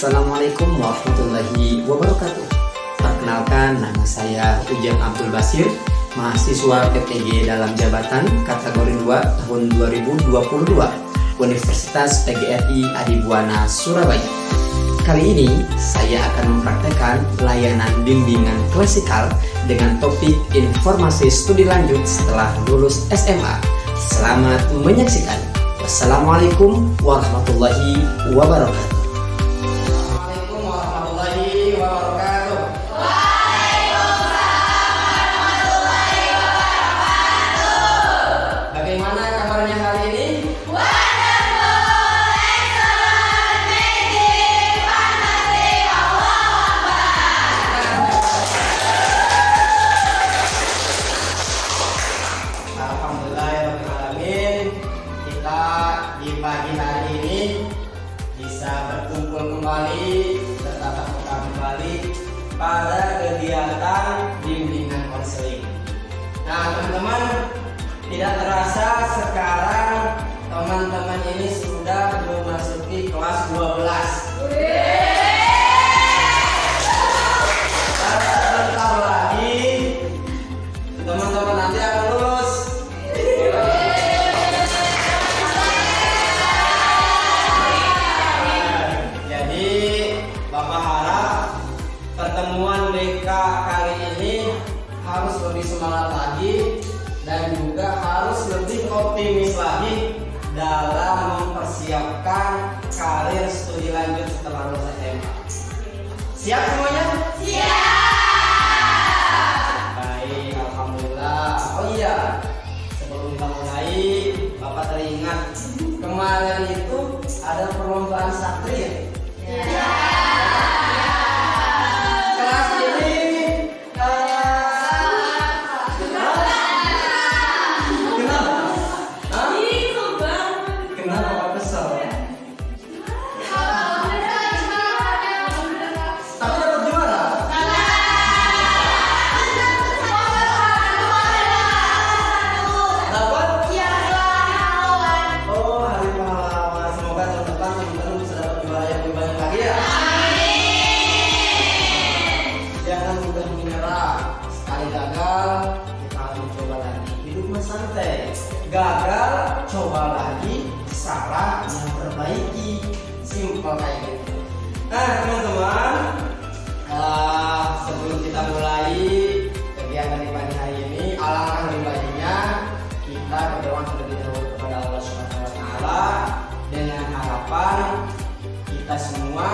Assalamualaikum warahmatullahi wabarakatuh. Perkenalkan, nama saya Ujang Abdul Basir, mahasiswa PTG dalam jabatan kategori 2 tahun 2022 Universitas PGRI Adibuana Surabaya. Kali ini saya akan mempraktekkan layanan bimbingan klasikal dengan topik informasi studi lanjut setelah lulus SMA. Selamat menyaksikan. Wassalamualaikum warahmatullahi wabarakatuh. Di pagi hari ini bisa berkumpul kembali, bertatap muka kembali pada kegiatan bimbingan konseling. Nah teman-teman, tidak terasa sekarang teman-teman ini sudah memasuki kelas 12. Sebentar lagi teman-teman nanti akan lulus. Pertemuan BK kali ini harus lebih semangat lagi dan juga harus lebih optimis lagi dalam mempersiapkan karir studi lanjut setelah lulus SMA. Siap semuanya? Siap! Baik, alhamdulillah. Oh iya, sebelum kita mulai, Bapak teringat kemarin itu ada perlombaan satria. Gagal, coba lagi, salah, yang perbaiki. Simpel kayak gitu. Nah teman-teman, sebelum kita mulai kegiatan di pagi hari ini, alangkah lebih baiknya kita berdoa terlebih dahulu kepada Allah Subhanahu wa Ta'ala dengan harapan kita semua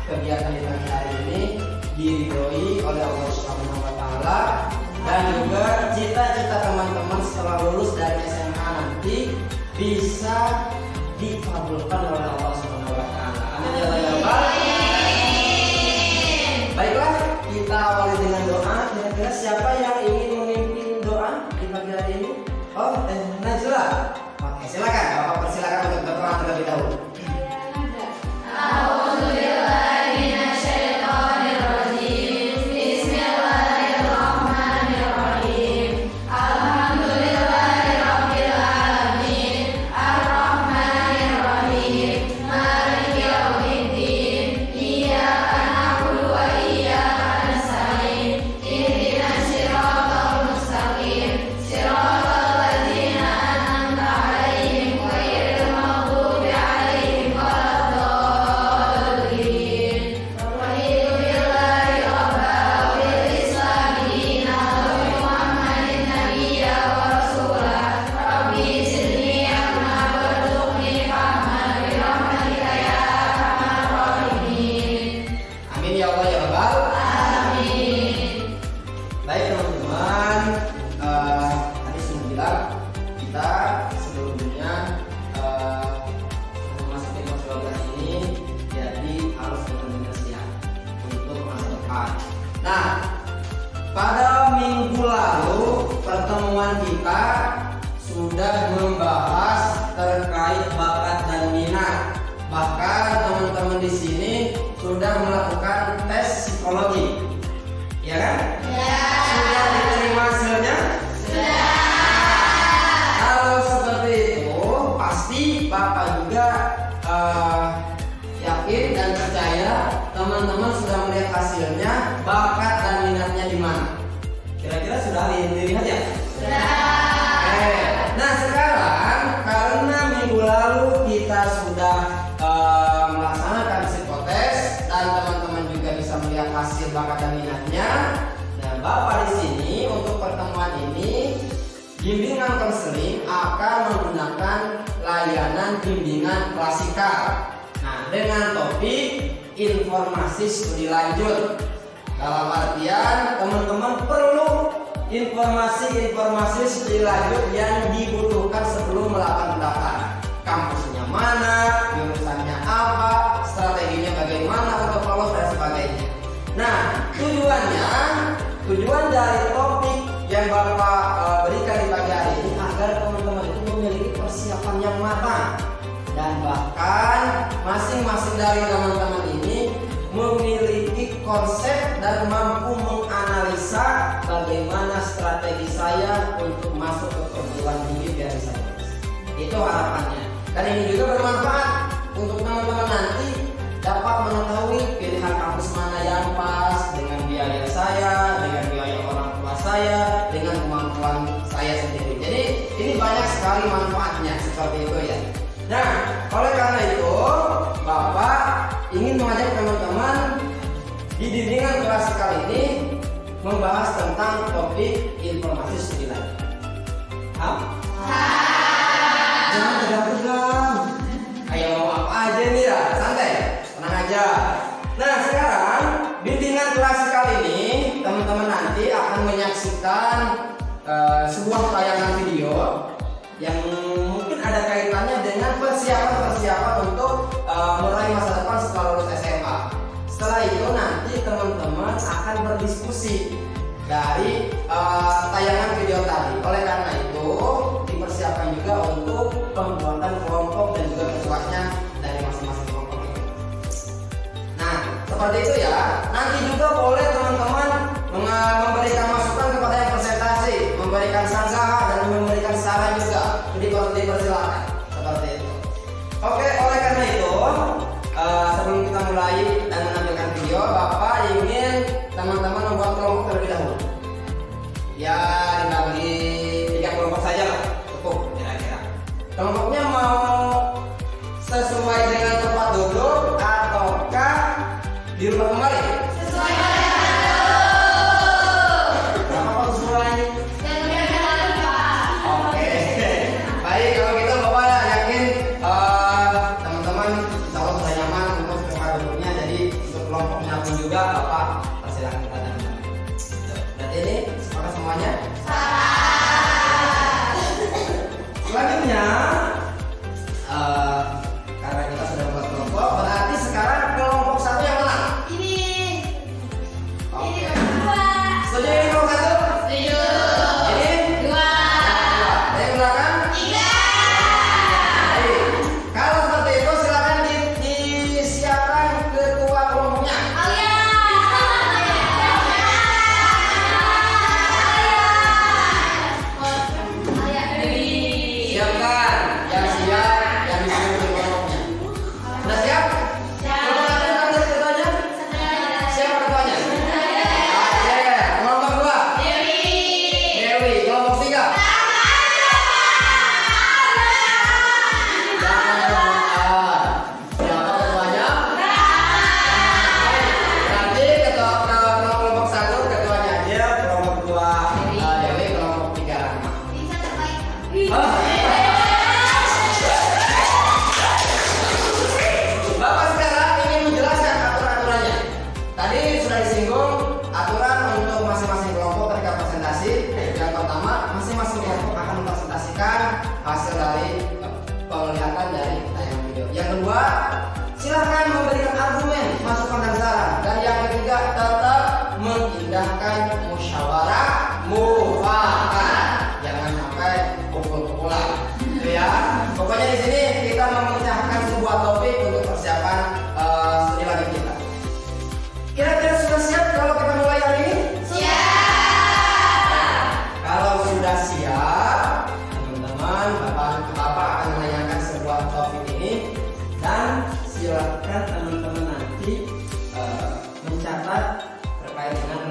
kegiatan di pagi hari ini diridhoi oleh Allah Subhanahu wa Ta'ala, dan juga cita-cita teman-teman setelah lulus dari SMA nanti bisa dikabulkan oleh Allah Subhanahu wa Ta'ala. Amin ya rabbal alamin. Baiklah, kita awali dengan doa. Kira-kira siapa yang ingin memimpin doa di pagi hari ini? Oh, Najla. Oke, silakan. Bapak persilakan untuk berdoa terlebih dahulu. Nah, pada minggu lalu pertemuan kita sudah membahas terkait bakat dan minat. Bahkan teman-teman di sini sudah melakukan tes psikologi, ya kan? Ya. Sudah diterima hasilnya? Sudah. Kalau seperti itu, pasti Bapak juga yakin dan percaya teman-teman sudah melihat hasilnya, bakat dan minatnya di mana? Kira-kira sudah dilihat ya? Nah sekarang karena minggu lalu kita sudah melaksanakan psikotes dan teman-teman juga bisa melihat hasil bakat dan minatnya. Nah Bapak di sini untuk pertemuan ini bimbingan konseling akan menggunakan layanan bimbingan klasikal. Nah dengan topik informasi studi lanjut. Dalam artian teman-teman perlu informasi studi lanjut yang dibutuhkan sebelum melakukan pendaftaran. Kampusnya mana, jurusannya apa, strateginya bagaimana untuk lolos dan sebagainya. Nah, tujuan dari topik yang Bapak berikan di pagi hari ini agar teman-teman itu memiliki persiapan yang matang dan bahkan masing-masing dari teman-teman ini memiliki konsep dan mampu menganalisa bagaimana strategi saya untuk masuk ke perguruan tinggi biar bisa lulus. Itu harapannya. Dan ini juga bermanfaat untuk teman-teman nanti dapat mengetahui pilihan kampus mana yang pas dengan biaya saya, dengan biaya orang tua saya, dengan kemampuan saya sendiri. Jadi ini banyak sekali manfaatnya seperti itu ya. Nah, oleh karena itu Bapak ingin mengajak teman-teman di bimbingan klasikal ini membahas tentang topik informasi studi lanjut. Jangan tegang-tegang. Kayak mau apa aja nih ya, santai, tenang aja. Nah sekarang bimbingan klasikal ini teman-teman nanti akan menyaksikan sebuah tayangan video yang mungkin ada kaitannya dengan persiapan untuk meraih masa depan setelah lulus SMA. Setelah itu nanti teman-teman akan berdiskusi dari tayangan video tadi. Oleh karena itu dipersiapkan juga untuk pembuatan kelompok dan juga ketuanya dari masing-masing kelompok itu. Nah seperti itu ya. Nanti juga boleh teman-teman memberikan masukan kepada yang presentasi, memberikan saran dan memberikan saran juga. Jadi dipersilakan seperti itu. Oke, oleh karena itu sebelum kita mulai dan menampilkan video, Bapak ingin teman-teman membuat kelompok terlebih dahulu. Ya dibagi 3 kelompok saja lah, cukup kira-kira. Kelompoknya mau sesuai dengan tempat duduk ataukah di rumah kemarin?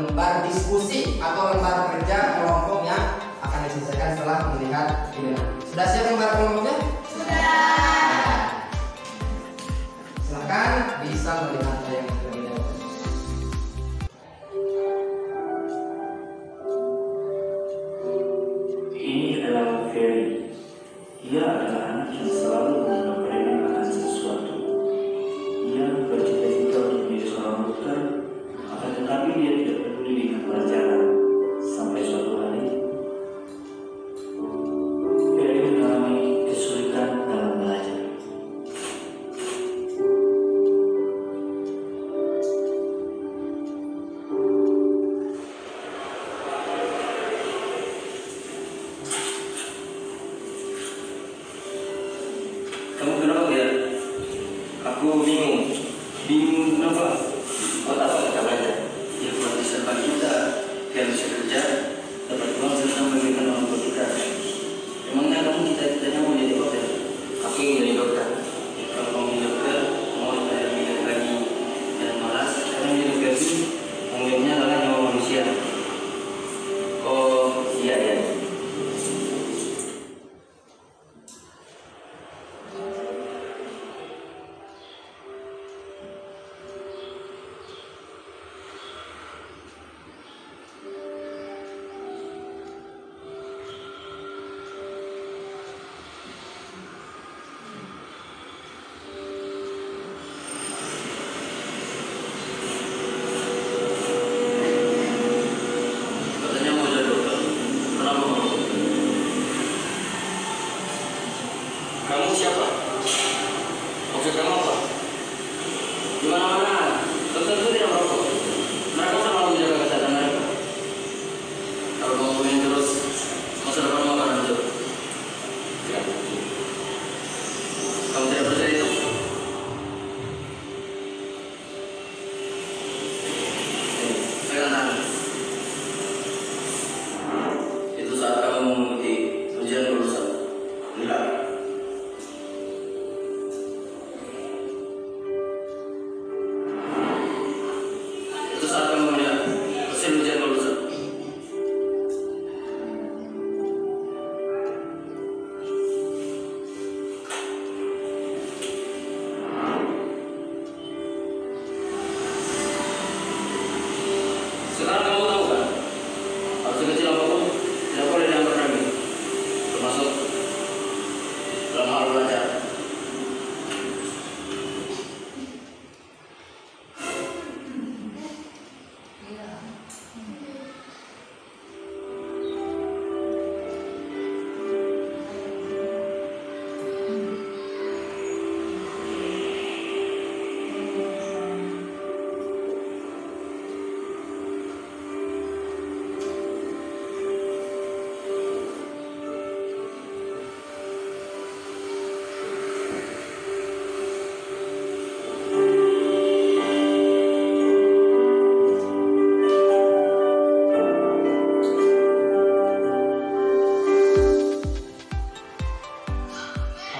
lembar diskusi atau lembar kerja kelompok yang akan diselesaikan setelah melihat video. Sudah siap lembar kelompoknya? Sudah. Silakan bisa melihat tayangan terlebih dahulu. Ini adalah Ferry. Ia adalah anak yang selalu mengobrolkan akan sesuatu. Ia bercita-cita untuk menjadi seorang dokter, akan tetapi dia tidak peduli dengan pelajaran. Sampai suatu hari, Ferry mengalami kesulitan dalam belajar. Kamu kenapa ya? Aku bingung. Bingung kenapa? Kau tak apa kita belajar? Ya buat bisa bagi kita, biar bisa kerja, dapat uang serta memberikan orang tua kita. Emangnya kamu cita-citanya mau jadi dokter? Aku ingin jadi dokter. Kalau kamu jadi dokter, mau saya mikir lagi dan malas karena menjadi versi umumnya adalah nyawa manusia. Oh iya ya. Kamu siapa? Maksud kamu apa? Di mana-mana, dokter itu tidak merokok. Mereka selalu menjaga kesehatan mereka. Kalau kamu ingin terus, masa depan mau akan hancur. Kamu tidak percaya itu? Pegang tangan. Itu saat kamu mengikuti ujian lulusan. Lihat. Saat kamu melihat hasil ujian lulusan. Sekarang kamu tahu kan, harus kecil apapun tidak boleh dianggap remeh, termasuk dalam hal belajar.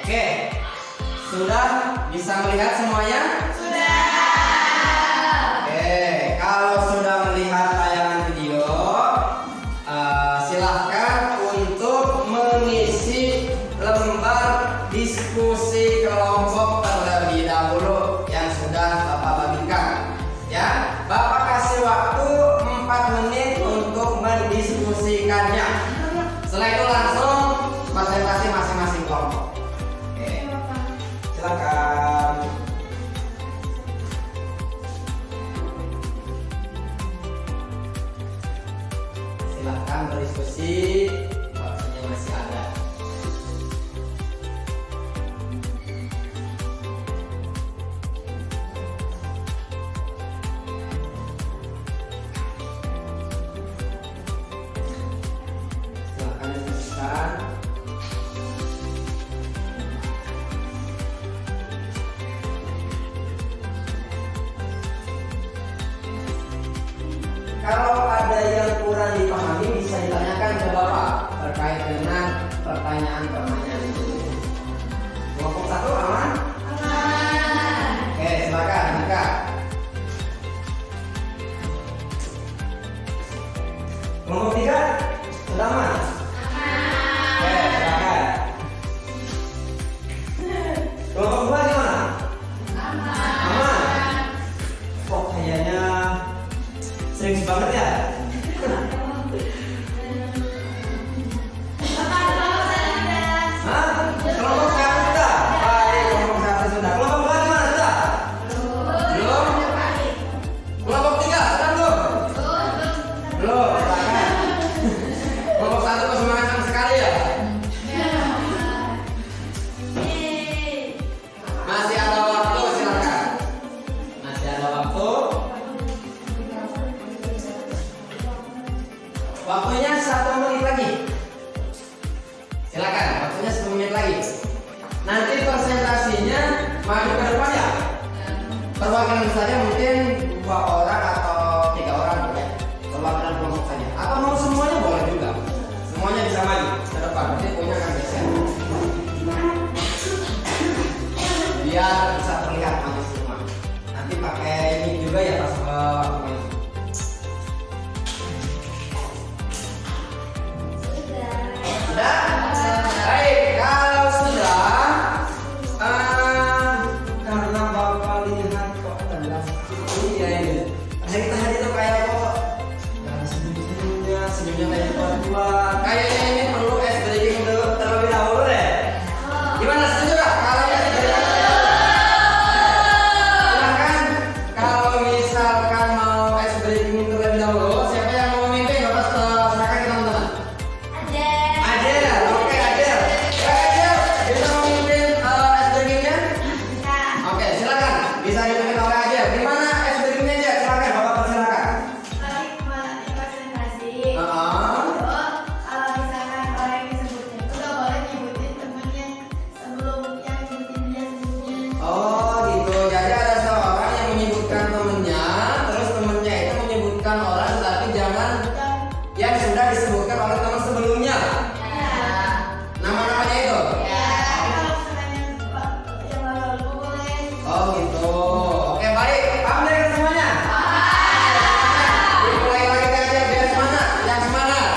Oke, sudah bisa melihat semuanya? Sudah. Oke, kalau sudah melihat tayangan video, silahkan untuk mengisi lembar diskusi kelompok terlebih dahulu yang sudah Bapak bagikan. Ya, Bapak kasih waktu 4 menit untuk mendiskusikannya. Setelah itu langsung presentasi masing-masing kelompok. Silakan. Silakan berdiskusi, waktunya masih ada. Silakan diskusikan. Kalau ada yang kurang dipahami bisa ditanyakan ke Bapak terkait dengan pertanyaan-pertanyaan itu. Kelompok 1 aman? Aman. Oke, silakan. Nanti presentasinya maju ke depan ya. Perwakilan saja mungkin 2 orang atau 3 orang ya. Perwakilan kelompok saja. Atau mau semuanya boleh juga. Semuanya bisa maju ke depan. Nanti punya akan geser. Biar bisa terlihat maju semua. Nanti pakai ini juga ya pas waktu. Sudah? Baik, kalau sudah karena Bapak lihat kok telah iya ini. Hari itu kayak kok senyumnya kayak kuat-kuat. Kayaknya ini perlu es breaking terlebih dahulu deh. Gimana, setuju gak? Kalau ya silakan. Kalau misalkan mau es breaking terlebih dahulu, siapa yang mau memimpin? Bapak silakan teman-teman. Adel, oke Adel. Adel, bisa memimpin es breakingnya? Oke, silakan. Bisa dipimpin oleh Adel. Gimana es breakingnya aja? Silakan, Bapak persilakan. Oh gitu, jadi ada seorang yang menyebutkan temennya, terus temennya itu menyebutkan orang, tapi jangan yang sudah disebutkan oleh teman sebelumnya. Nama-namanya itu? Oh gitu. Oke baik, paham dari semuanya? Dimulai lagi aja, biar semangat, yang semangat.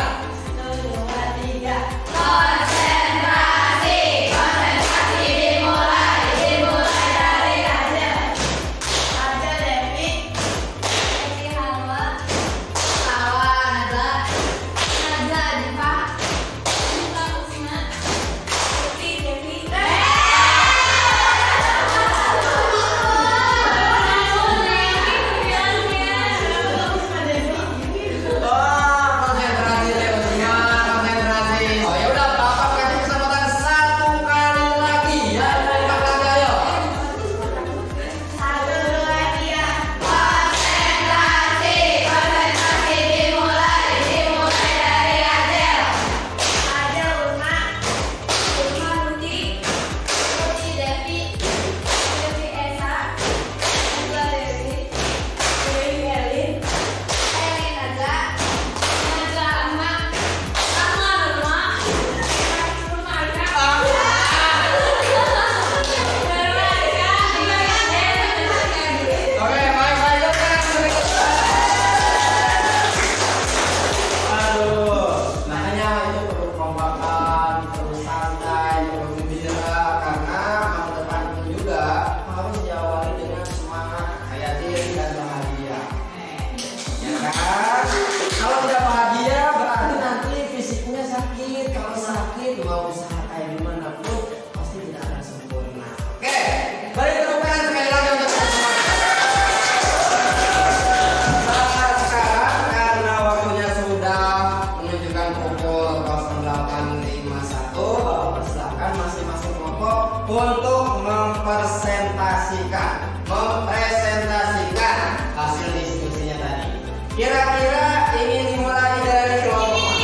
Untuk mempresentasikan hasil diskusinya tadi. Kira-kira ingin dimulai dari kelompok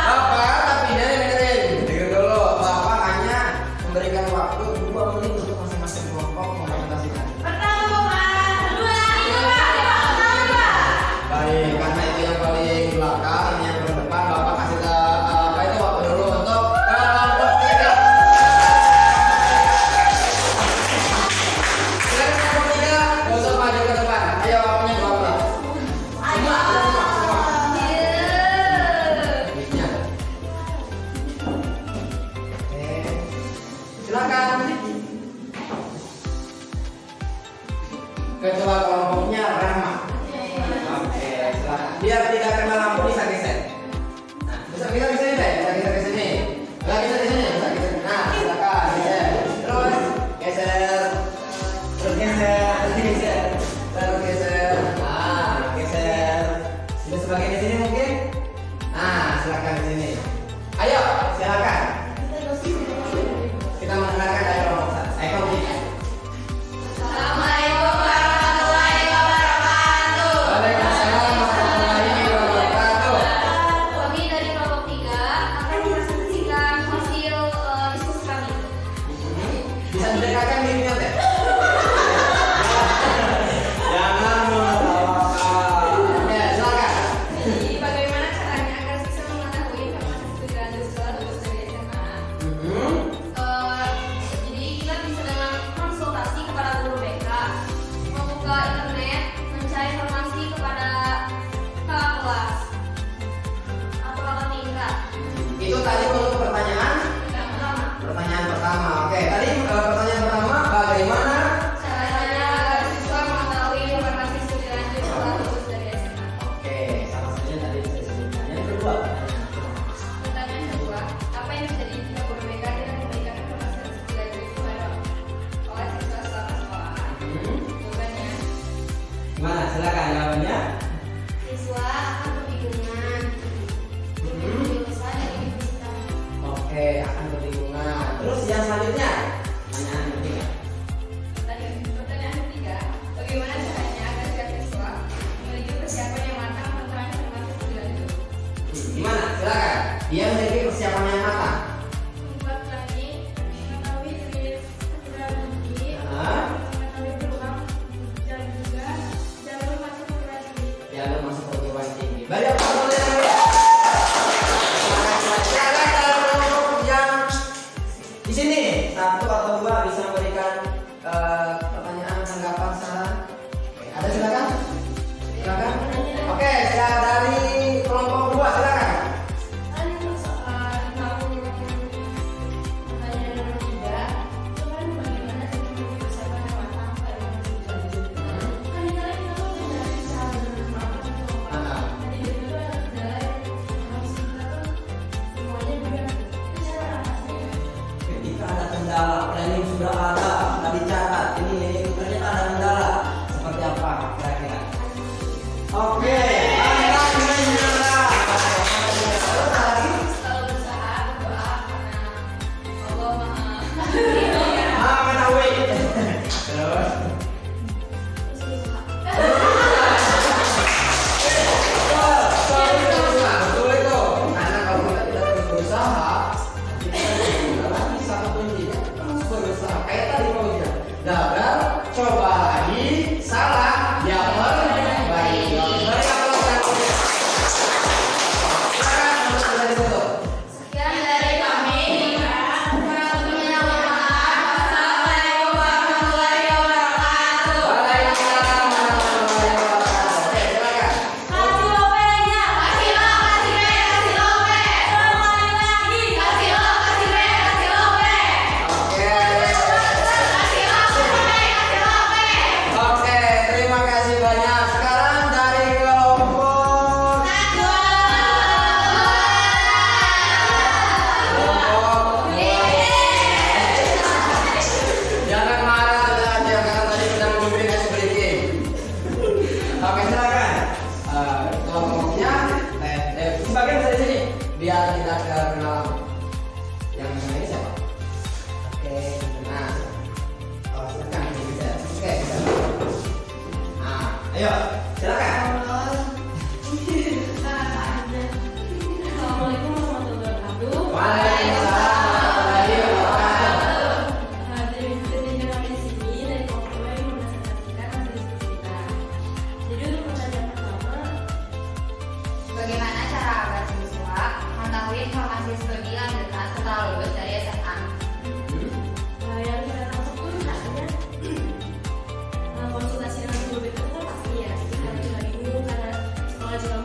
Bapak, tapi dengerin dulu. Bapak hanya memberikan waktu 2 menit untuk masing-masing kelompok mempresentasikan. Baik, karena itu yang paling belakang, ini yang paling depan, Bapak kasih waktu dulu untuk kelompok 3. Silakan kelompok 3, gak usah maju ke depan. Ayo waktunya 2 menit. Semua. Mic-nya. Oke. Silakan. Ketua kelompoknya Rahma. Biar tidak kena lampu bisa geser. Nah, bisa ini deh, bisa geser ke sini. Bisa geser ke sini, bisa geser. Nah, silakan geser. Terus geser. Terus geser, terus geser. Terus geser. Nah, geser. Sudah sebagian di sini mungkin? Nah, silakan di sini. Ayo, silakan. Kita mendengarkan dari kelompok 1. Assalamualaikum warahmatullahi wabarakatuh. Waalaikumsalam warahmatullahi dia memiliki persiapan yang matang. Membuat planning, mengetahui jenis perguruan tinggi, mengetahui peluang, dan juga jalur masuk perguruan tinggi. Jalur masuk perguruan tinggi. Bagi apa boleh? Yang di sini satu atau dua bisa memberikan pertanyaan, tanggapan, saran. Ada silakan. Silakan. Oke, silakan dari kelompok dua silakan. Ada persoalan pertanyaan nomor 3, itu kan bagaimana sih persiapan yang matang pada kan misalnya kita tuh dari cara bermakan jadi itu harus dari harus kita tuh semuanya juga itu cara apa sih? Ketika ada kendala, planning sudah ada, sudah dicatat. Ini ternyata ada kendala. Seperti apa kira-kira? Oke. Selalu berusaha berdoa karena Allah Maha Menawi. Terus. Betul itu. Karena kalau kita tidak terus berusaha, kita lagi satu kuncinya terus berusaha. Kayak tadi kuncinya. Gagal, coba lagi, salah, ya perbaiki. Silakan, dari situ. Sekian dari kami. Assalamualaikum warahmatullahi wabarakatuh. Waalaikumsalam warahmatullahi wabarakatuh. Oke, silakan. Kasih lopenya. Kasih lo, kasih be, kasih lope. Sekali lagi. Kasih lo, kasih be, kasih lope. Oke. Kasih lo, kasih be, kasih lope. Oke, terima kasih banyak. Sekarang dari kelompok jangan marah tenang aja karena tadi sedang memberikan sedikit. Oke, silakan. Kelompoknya sebagian dari sini biar tidak terkenal. Yang ini siapa? Oke, nah. Oh, silakan ini bisa. Oke, bisa. Nah, ayo, silakan. Assalamualaikum warahmatullahi wabarakatuh. Waalaikumsalam warahmatullahi wabarakatuh. Dari ketiganya kami di sini dari kelompok yang mempresentasikan hasil diskusi kita. Jadi untuk pertanyaan pertama, Bagaimana cara agar siswa mengetahui informasi studi lanjutan setelah lulus dari SMA? yang kita maksud tuh misalnya konsultasi dengan guru itu kan pasti ya. Kita juga bingung karena sekolah juga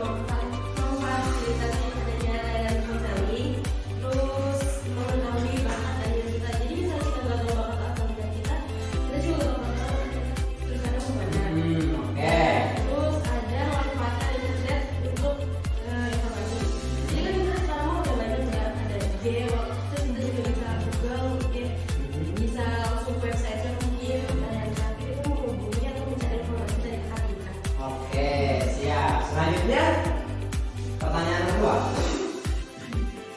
memfasilitasi adanya layanan konseling, terus mengetahui bakat dan diri kita. Jadi misalnya kita nggak tahu bakat atau minat kita juga bakal tahu terus ada kemana. Oke. Terus ada manfaatkan internet untuk informasi. Jadi kan kita sekarang udah banyak ya, ada IG, terus kita juga bisa Google, mungkin bisa langsung ke website mungkin dan yang terakhir itu menghubungi atau mencari informasi dari kakak kita. Oke, siap. Selanjutnya pertanyaan kedua.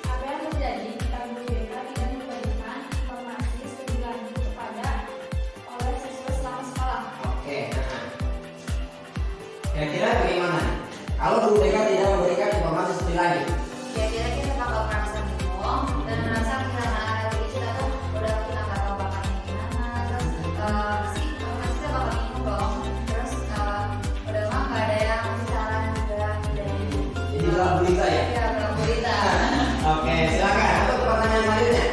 Apa yang terjadi jika guru BK tidak membagikan informasi studi lanjut kepada oleh siswa selama sekolah? Oke. Nah. Kira-kira bagaimana? Kalau guru BK tidak memberikan informasi studi lagi. Kira-kira kita bakal merasa bingung dan merasa kehilangan arah diri kita tuh udah kita nggak tahu bakatnya gimana. Terus pasti kita bakal bingung dong. Terus udah mah nggak ada yang saran juga dari Jadi gelap gulita ya. ya belum berita. Oke, silakan. Untuk pertanyaan selanjutnya.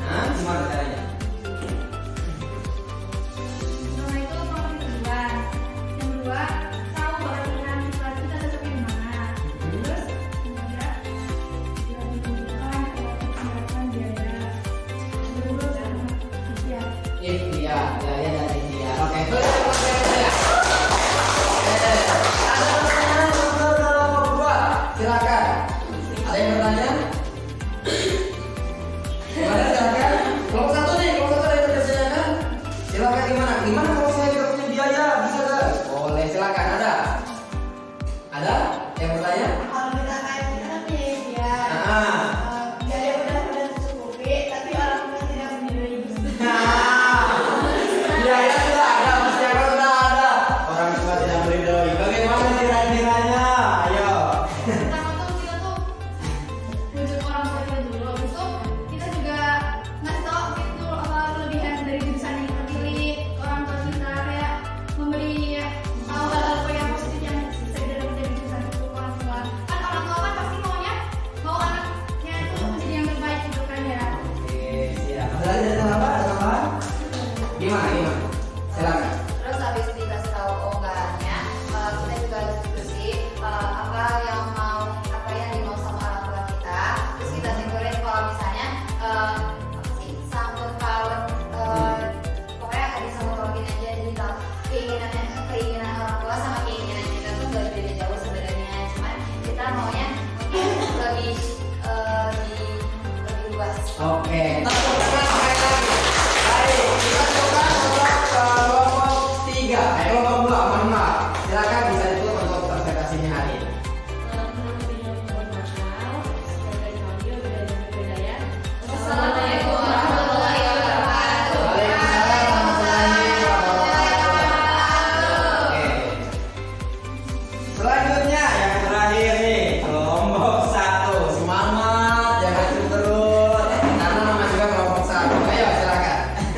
Nah, gimana caranya? Nah itu poin kedua. Yang kedua, tahu bahwa pilihan siswa kita tetap di mana. Terus ketiga, tidak dibutuhkan penerapan biaya guru dan siswa.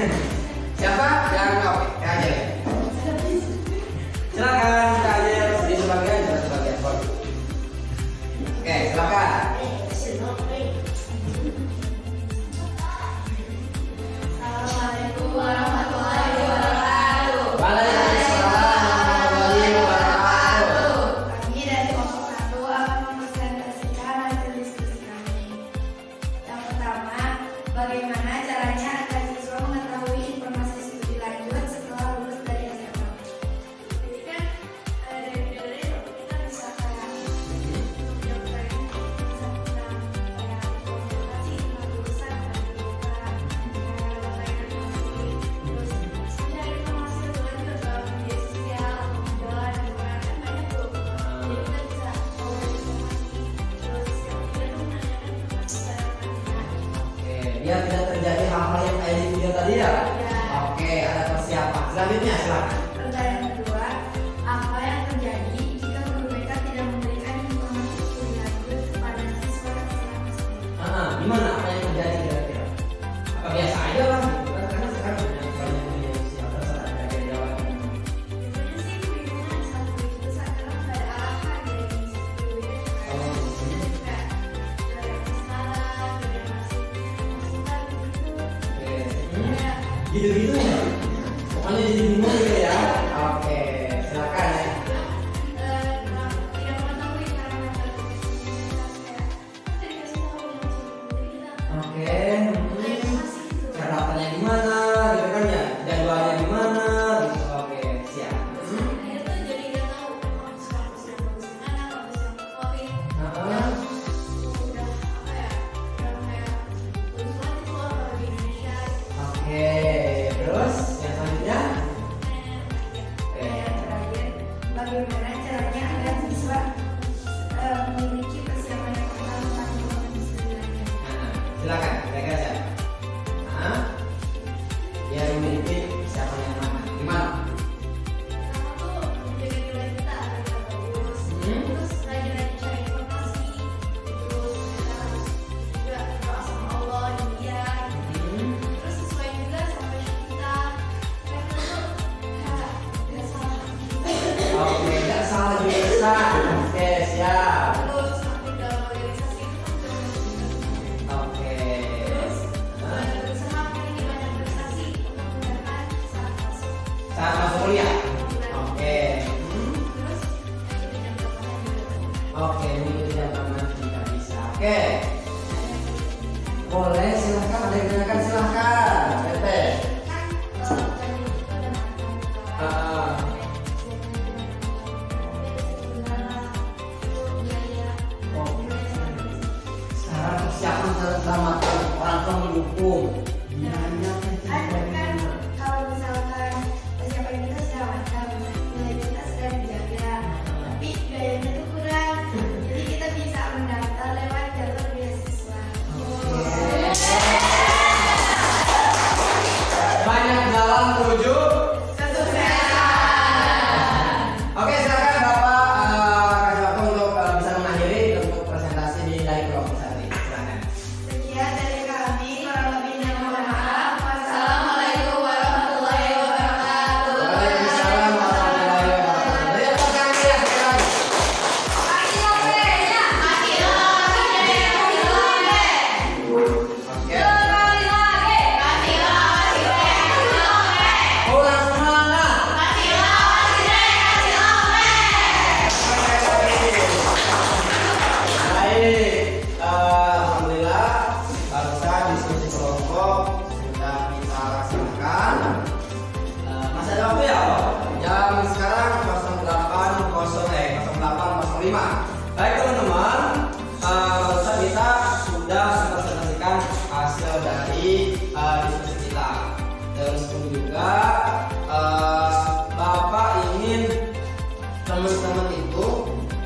Siapa yang oke? Kak Ajel. Silakan Kak Ajel di sebagian Oke, silakan. Assalamualaikum warahmatullahi wabarakatuh. Waalaikumsalam warahmatullahi wabarakatuh. Kami dari kelompok 1 akan mempresentasikan hasil diskusi kami. Yang pertama, bagaimana caranya agar siswa mengetahui informasi studi lanjut setelah lulus dari SMA. Jadi kan dari video kita bisa kayak Biar tidak terjadi hal-hal yang kayak di video tadi ya. Oke, ada persiapan. Selanjutnya silakan. Pertanyaan kedua, apa yang terjadi jika guru BK tidak memberikan informasi studi lanjut kepada siswa selama sekolah? Gimana apa yang terjadi kira-kira? Apa biasa aja lah? Karena sekarang banyak media sosial terserah ada jawab. Biasanya sih kebingungan saat begitu besar karena nggak ada arahan dari guru BK. Kayak dari yang sekarang, dari yang masih masukan gitu. Kayak Gitu-gitu ya. Pokoknya jadi bingung gitu ya. Oke, silakan ya. tidak mengetahui cara metode kayak kita dikasih tahu yang Oke, cara dapatnya gimana, gitu kan ya? Jadwalnya gimana, gitu. Oke, siap. itu jadi nggak tahu kampus yang bagus mana, kampus yang favorit. Udah apa ya? Udah kayak bagus banget itu kalau di Indonesia. Oke, terus yang selanjutnya? Yang terakhir, bagaimana caranya agar siswa memiliki persiapan yang matang tentang informasi studi lanjut? Silakan, mereka aja. Biar memiliki siapa yang mana? Gimana? Sama tuh menjaga nilai kita agar kita bagus. Terus rajin-rajin cari informasi. Terus kita harus juga berdoa sama Allah dan dia. Terus sesuai juga sama passion kita. Karena tuh kayak nggak salah. Oke, nggak salah juga bisa. Oke, siap. Terus aktif dalam organisasi itu kan juga penting. Oke. Terus berusaha memiliki banyak prestasi untuk menggunakan saat masuk. Saat masuk kuliah. Oke. Terus ikuti jam telepon juga penting. Oke, mengikuti jam teman jika bisa. Oke. Boleh, silahkan. Ada yang tanyakan, silahkan. Tete. Sekarang persiapan dalam arti orang tua mendukung. Kan kalau misalkan persiapan kita sudah matang, nilai kita sudah dijaga, tapi biayanya itu kurang, jadi kita bisa mendaftar lewat jalur beasiswa. Banyak jalan menuju. Kesuksesan. Oke, silakan Bapak kasih waktu untuk bisa mengakhiri untuk presentasi dari kelompok satu ini. Silakan. Sekian dari kami, kurang lebihnya mohon maaf. Wassalamualaikum warahmatullahi wabarakatuh. Waalaikumsalam warahmatullahi wabarakatuh. Dari apa kami ya sekarang? Oke. Kurang semangat. Baik, alhamdulillah barusan diskusi kelompok sudah kita laksanakan. Masih ada waktu ya, Pak? Jam sekarang 08.05. Baik teman-teman, barusan kita sudah mempresentasikan hasil dari diskusi kita. Terus juga Bapak ingin teman-teman itu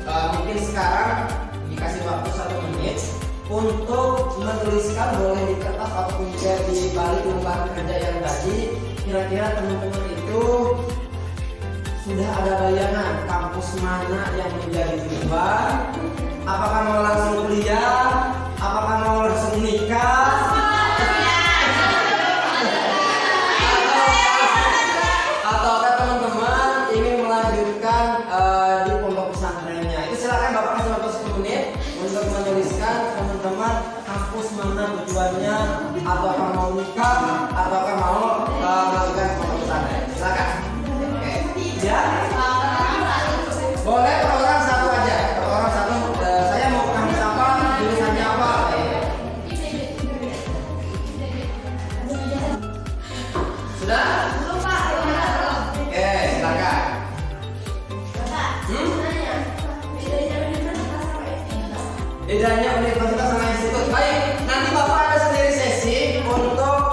mungkin sekarang dikasih waktu 1 menit untuk menuliskan, boleh di kertas ataupun di balik lembar kerja yang tadi. Kira-kira teman-teman itu sudah ada bayangan kampus mana yang menjadi tujuan? Apakah mau langsung kuliah? Apakah mau langsung nikah? mahasiswanya, ataukah mau nikah, ataukah mau melakukan pondok pesantren? Silakan. Oke. Ya. Boleh per orang satu aja. Per orang satu. Saya mau kamus apa? Jurusannya apa? Sudah? Oke, silakan. Bedanya universitas sama institut. Baik, nanti Bapak ada sendiri sesi untuk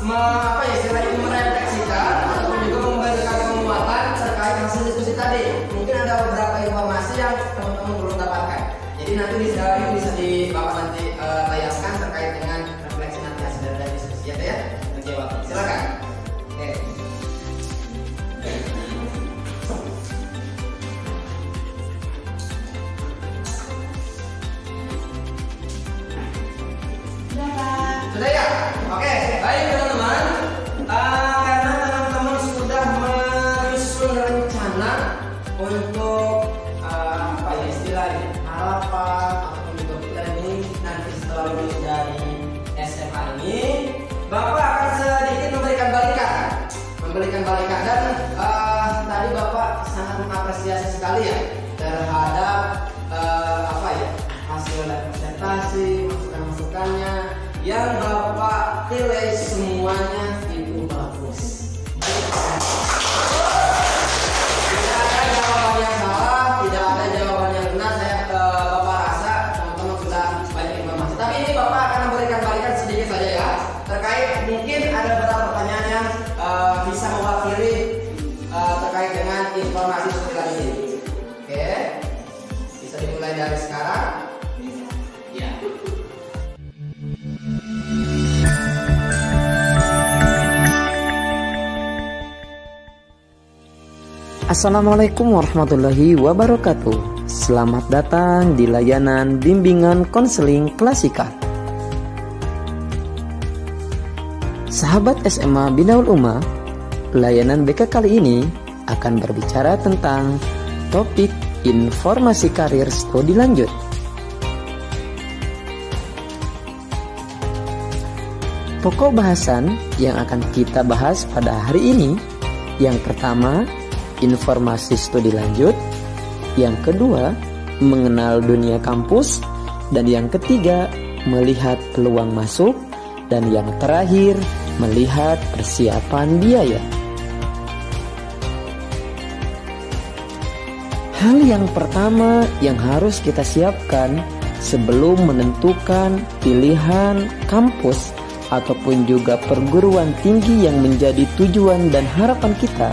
merefleksikan ataupun juga memberikan penguatan terkait hasil diskusi tadi. Mungkin ada beberapa informasi yang teman-teman belum dapatkan. Jadi nanti bisa di Bapak nanti tayangkan terkait dengan refleksi nanti hasil dari diskusi ya. Menjawab. Silakan. Oke. Sudah ya? Oke, baik teman-teman. Karena teman-teman sudah menyusun rencana untuk apa ya istilahnya harapan ataupun juga planning nanti setelah lulus dari SMA ini, Bapak akan sedikit memberikan balikan dan tadi Bapak sangat mengapresiasi sekali ya terhadap apa ya hasil presentasi, masukannya yang Bapak pilih semuanya itu bagus. Tidak ada jawaban yang salah, tidak ada jawaban yang benar. Bapak rasa teman-teman sudah banyak informasi. Tapi ini Bapak akan memberikan balikan sedikit saja ya. Terkait mungkin ada beberapa pertanyaan yang bisa mewakili terkait dengan informasi seperti tadi ini. Oke, bisa dimulai dari sekarang. Ya. Assalamualaikum warahmatullahi wabarakatuh. Selamat datang di layanan bimbingan konseling klasikal. Sahabat SMA Binaul Ummah, layanan BK kali ini akan berbicara tentang topik informasi karir studi lanjut. Pokok bahasan yang akan kita bahas pada hari ini, yang pertama, informasi studi lanjut, yang kedua, mengenal dunia kampus, dan yang ketiga, melihat peluang masuk, dan yang terakhir, melihat persiapan biaya. Hal yang pertama yang harus kita siapkan sebelum menentukan pilihan kampus ataupun juga perguruan tinggi yang menjadi tujuan dan harapan kita.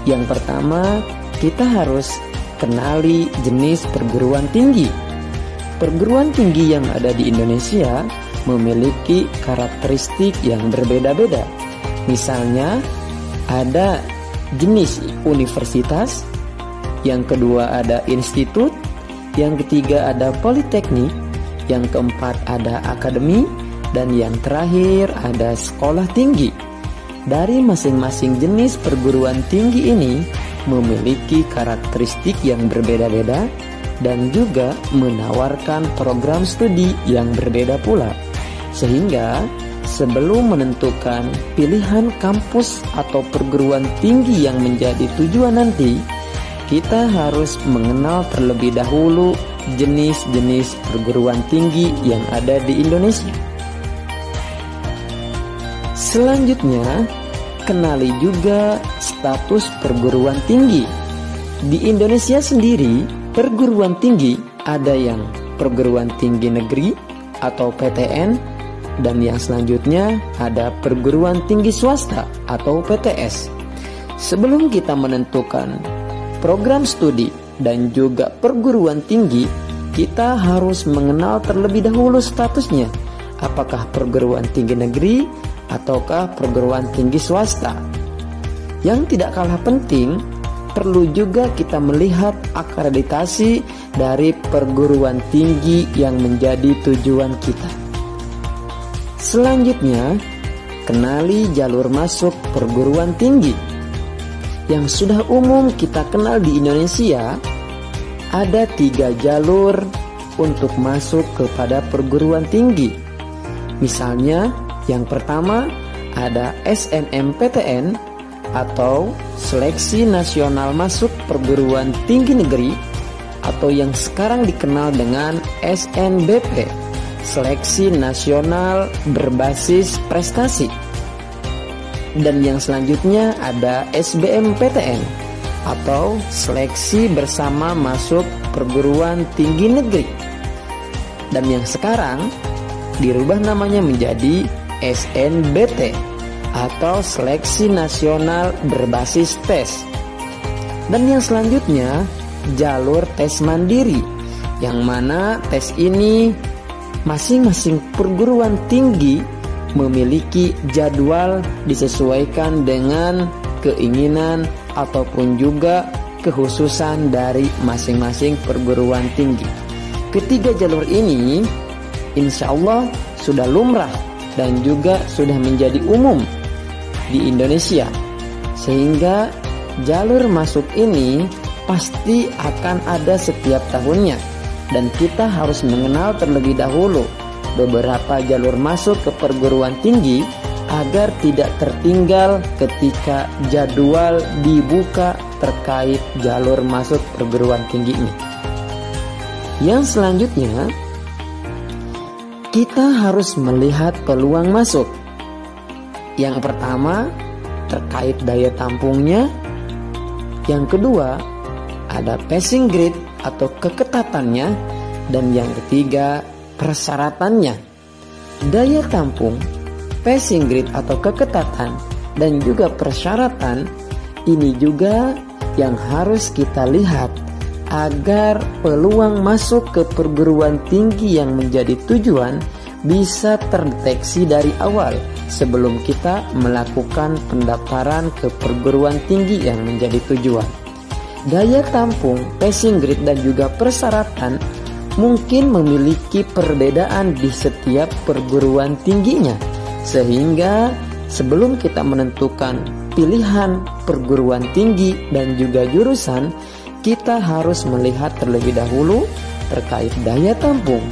Yang pertama, kita harus kenali jenis perguruan tinggi. Perguruan tinggi yang ada di Indonesia memiliki karakteristik yang berbeda-beda. Misalnya, ada jenis universitas, yang kedua ada institut, yang ketiga ada politeknik, yang keempat ada akademi, dan yang terakhir ada sekolah tinggi. Dari masing-masing jenis perguruan tinggi ini memiliki karakteristik yang berbeda-beda dan juga menawarkan program studi yang berbeda pula. Sehingga sebelum menentukan pilihan kampus atau perguruan tinggi yang menjadi tujuan nanti, kita harus mengenal terlebih dahulu jenis-jenis perguruan tinggi yang ada di Indonesia. Selanjutnya, kenali juga status perguruan tinggi. Di Indonesia sendiri, perguruan tinggi ada yang perguruan tinggi negeri atau PTN, dan yang selanjutnya ada perguruan tinggi swasta atau PTS. Sebelum kita menentukan program studi dan juga perguruan tinggi, kita harus mengenal terlebih dahulu statusnya. Apakah perguruan tinggi negeri ataukah perguruan tinggi swasta. Yang tidak kalah penting, perlu juga kita melihat akreditasi dari perguruan tinggi yang menjadi tujuan kita. Selanjutnya, kenali jalur masuk perguruan tinggi. Yang sudah umum kita kenal di Indonesia, ada 3 jalur untuk masuk kepada perguruan tinggi. Misalnya, yang pertama ada SNMPTN atau Seleksi Nasional Masuk Perguruan Tinggi Negeri, atau yang sekarang dikenal dengan SNBP, Seleksi Nasional Berbasis Prestasi. Dan yang selanjutnya ada SBMPTN atau Seleksi Bersama Masuk Perguruan Tinggi Negeri. Dan yang sekarang dirubah namanya menjadi SNBT atau Seleksi Nasional Berbasis Tes. Dan yang selanjutnya jalur tes mandiri, yang mana tes ini masing-masing perguruan tinggi memiliki jadwal disesuaikan dengan keinginan ataupun juga kekhususan dari masing-masing perguruan tinggi. Ketiga jalur ini insya Allah sudah lumrah dan juga sudah menjadi umum di Indonesia, sehingga jalur masuk ini pasti akan ada setiap tahunnya, dan kita harus mengenal terlebih dahulu beberapa jalur masuk ke perguruan tinggi agar tidak tertinggal ketika jadwal dibuka terkait jalur masuk perguruan tinggi ini. Yang selanjutnya, kita harus melihat peluang masuk. Yang pertama, terkait daya tampungnya. Yang kedua, ada passing grade atau keketatannya. Dan yang ketiga, persyaratannya. Daya tampung, passing grade atau keketatan, dan juga persyaratan ini juga yang harus kita lihat agar peluang masuk ke perguruan tinggi yang menjadi tujuan bisa terdeteksi dari awal sebelum kita melakukan pendaftaran ke perguruan tinggi yang menjadi tujuan. Daya tampung, passing grade, dan juga persyaratan mungkin memiliki perbedaan di setiap perguruan tingginya, sehingga sebelum kita menentukan pilihan perguruan tinggi dan juga jurusan, kita harus melihat terlebih dahulu terkait daya tampung,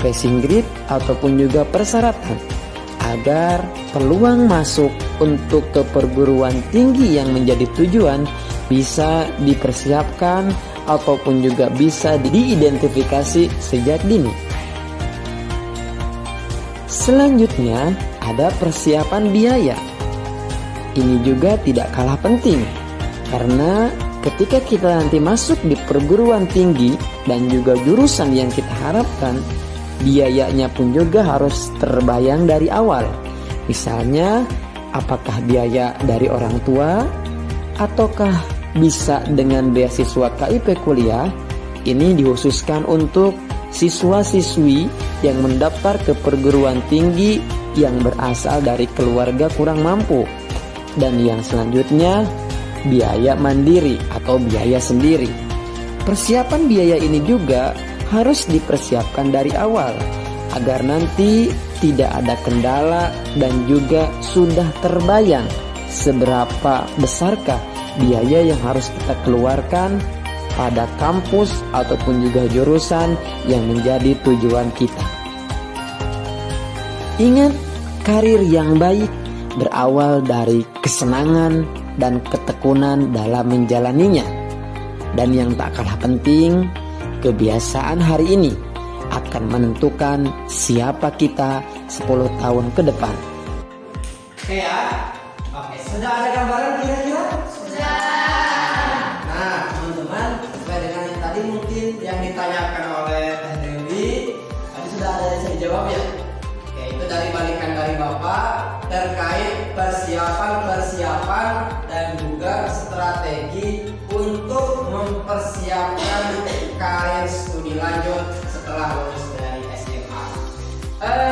passing grade ataupun juga persyaratan, agar peluang masuk untuk ke perguruan tinggi yang menjadi tujuan bisa dipersiapkan ataupun juga bisa diidentifikasi sejak dini. Selanjutnya ada persiapan biaya. Ini juga tidak kalah penting, karena ketika kita nanti masuk di perguruan tinggi dan juga jurusan yang kita harapkan, biayanya pun juga harus terbayang dari awal. Misalnya, apakah biaya dari orang tua, ataukah bisa dengan beasiswa KIP kuliah. Ini dikhususkan untuk siswa-siswi yang mendaftar ke perguruan tinggi yang berasal dari keluarga kurang mampu. Dan yang selanjutnya, biaya mandiri atau biaya sendiri. Persiapan biaya ini juga harus dipersiapkan dari awal agar nanti tidak ada kendala dan juga sudah terbayang seberapa besarkah biaya yang harus kita keluarkan pada kampus ataupun juga jurusan yang menjadi tujuan kita. Ingat, karir yang baik berawal dari kesenangan dan ketekunan dalam menjalaninya. Dan yang tak kalah penting, kebiasaan hari ini akan menentukan siapa kita 10 tahun ke depan. Oke ya. Oke, sudah ada gambaran kira-kira? Sudah. Nah, teman-teman, sesuai dengan yang tadi mungkin yang ditanyakan oleh Teh Dewi, tadi sudah ada yang bisa dijawab ya? Oke, itu dari balikan dari Bapak terkait persiapan dan juga strategi untuk mempersiapkan karir studi lanjut setelah lulus dari SMA.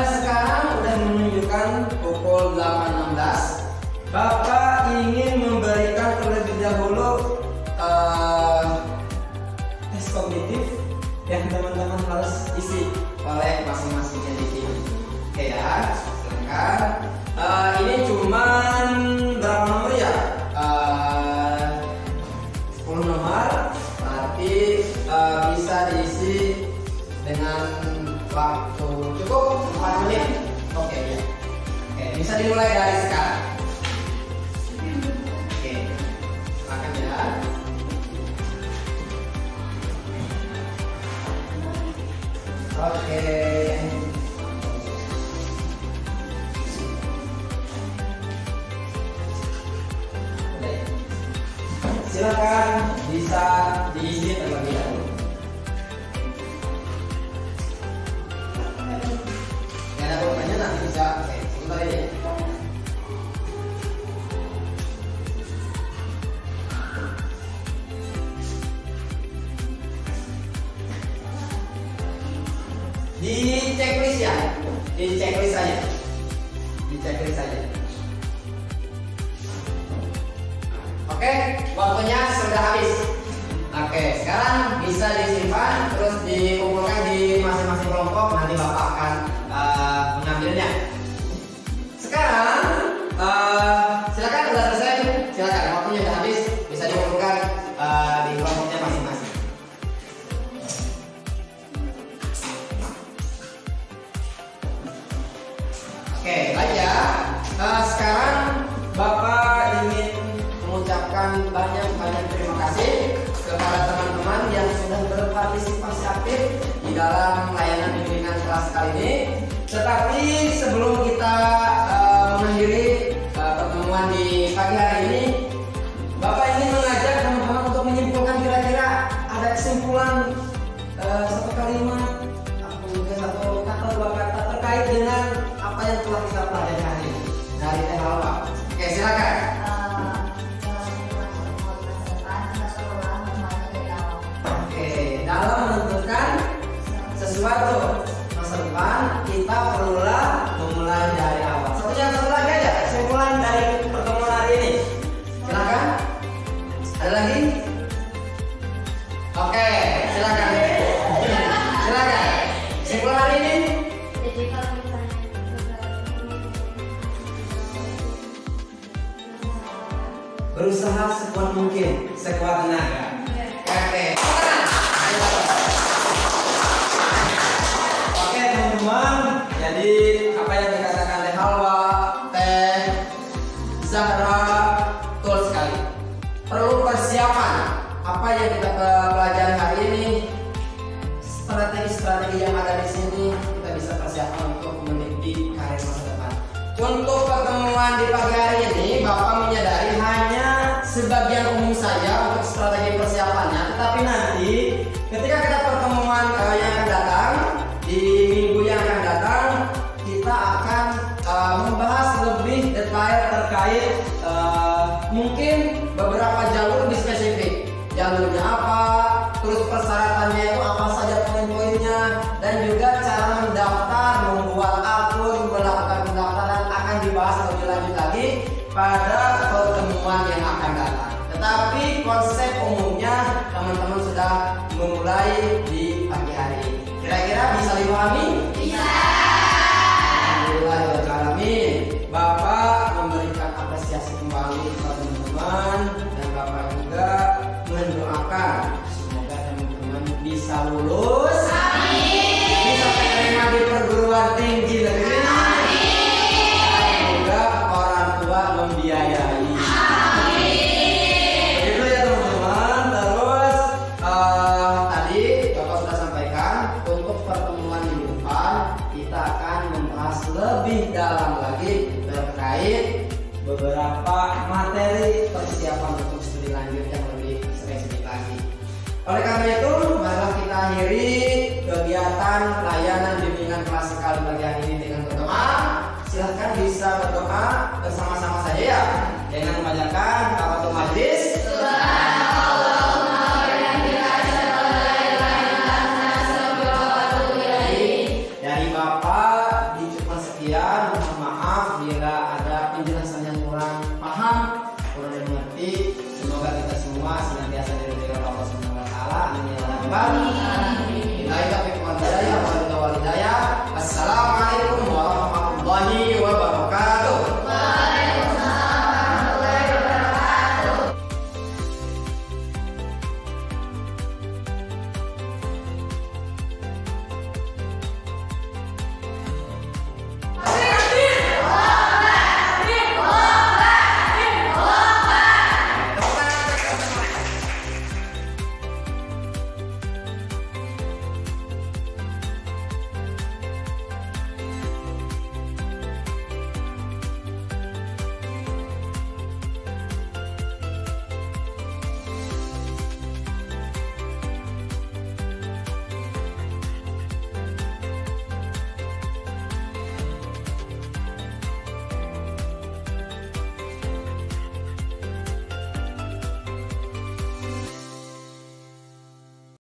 Sekarang udah menunjukkan pukul 8.16. Bapak ingin memberikan terlebih dahulu tes kognitif yang teman-teman harus isi oleh masing-masing individu. Oke ya, silakan. Ini cuman berapa nomor ya? 10 nomor. Berarti bisa diisi dengan waktu cukup 4 menit. Oke. Oke. Silakan bisa diisi terlebih dahulu. Nggak ada pulpennya nanti bisa. Oke, sebentar ini. Di checklist ya, di checklist saja, di checklist saja. Oke, waktunya sudah habis. Oke, sekarang bisa disimpan terus dikumpulkan di masing-masing kelompok. Nanti Bapak akan mengambilnya. Sekarang silakan sudah selesai. Silakan, waktunya sudah habis. Bisa dikumpulkan di kelompoknya masing-masing. Oke, baik ya. Sekarang Bapak ingin mengucapkan banyak terima kasih kepada teman-teman yang sudah berpartisipasi aktif di dalam layanan bimbingan kelas kali ini. Tetapi sebelum kita mengakhiri pertemuan di pagi hari ini, Bapak ingin mengajak teman-teman untuk menyimpulkan kira-kira ada kesimpulan satu kalimat atau mungkin satu kata dua kata terkait dengan apa yang telah kita pelajari hari ini dari Teh Halwa. Oke, silakan. Dalam menentukan sesuatu masa depan, kita perlulah memulai dari awal. Satu lagi aja kesimpulan dari pertemuan hari ini. Silakan. Ada lagi? Oke, silakan. Silakan. Kesimpulan hari ini. Jadi kalau misalnya Berusaha sekuat mungkin, sekuat tenaga. Oke. Oke teman-teman, jadi apa yang dikatakan Teh Halwa, Teh Zahra, betul sekali. Perlu persiapan. Apa yang kita pelajari hari ini, strategi-strategi yang ada di sini kita bisa persiapkan untuk meniti karir masa depan. Untuk pertemuan di pagi hari ini, Bapak menyadari hanya sebagian umum saja untuk strategi persiapannya, tetapi nanti ketika kita pertemuan yang akan datang di minggu yang akan datang, kita akan membahas lebih detail terkait mungkin beberapa jalur lebih spesifik. Jalurnya apa, terus persyaratannya itu apa saja poin-poinnya, dan juga cara mendaftar, membuat akun, melakukan pendaftaran akan dibahas lebih lanjut lagi pada pertemuan yang akan datang. Tetapi konsep umumnya teman-teman sudah memulai di pagi hari ini. Kira-kira bisa dipahami? Bisa. Alhamdulillah. Bapak memberikan apresiasi kembali kepada teman-teman dan Bapak juga mendoakan semoga teman-teman bisa lulus. Amin. Bisa terima di perguruan tinggi negeri. Semoga orang tua membiayai. Itu ya teman-teman. Terus tadi Bapak sudah sampaikan untuk pertemuan minggu depan kita akan membahas lebih dalam lagi terkait beberapa materi persiapan untuk studi lanjut yang lebih spesifik lagi. Oleh karena itu, marilah kita akhiri kegiatan layanan bimbingan kelas sekali bagian ini dengan berdoa. Silahkan bisa berdoa bersama-sama saja ya, dengan membacakan kafatul majlis. Dari Bapak diucapkan sekian, mohon maaf bila ada penjelasan yang kurang paham, kurang dimengerti. Semoga kita semua senantiasa diridhoi oleh Allah Subhanahu wa taala. Amin ya rabbal alamin.